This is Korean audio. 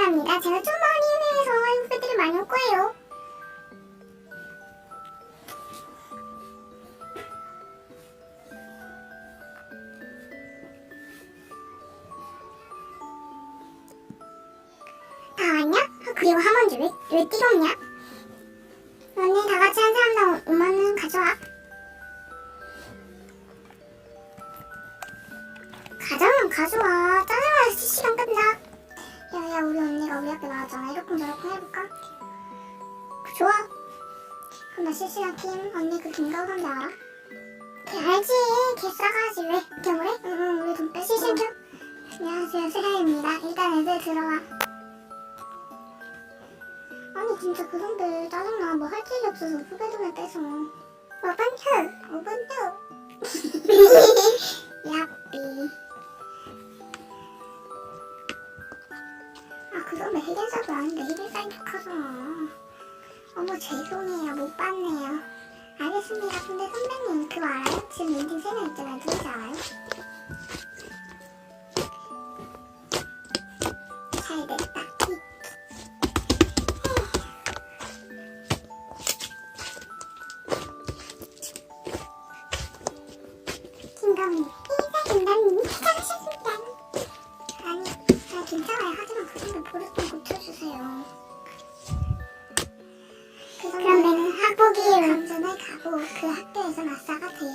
미안합니다. 제가 좀 많이 해서 후배들이 많이 올 거예요. 다 왔냐? 그리고 하먼지 왜 띠롭냐? 언니 다 같이 한 사람당 5만원 가져와. 가져오면 가져와. 짜증나서 시간 끈다. 야야 우리 언니가 우리 학교 나왔잖아. 이렇게 저렇게 해볼까? 좋아. 그럼 나 실시간 팀 언니 그 김가우 선배 알아? 걔 알지. 걔 싸가지. 왜? 걔 뭐래? 응 우리 동네 실시간 팀. 안녕하세요 슬라입니다. 일단 애들 들어와. 아니 진짜 그 선배 짜증나. 뭐 할 일이 없어서 후배 돈을 떼서. 오븐투 야삐. 아 그 선배 해결사도 아닌데 해결사인 척하잖아. 어머 죄송해요 못 봤네요. 알겠습니다. 근데 선배님 그거 알아요? 지금 멘팅 3명 있잖아요. 누군지 알아요? 잘됐다. 김가훈 김가훈님이 퇴장하셨습니다. 아니 괜찮아요. 하지만 그 선배 버릇 좀 고쳐주세요. 그 선배 그러면 학폭이 감전을 가고 그 학교에서 아싸가 돼요.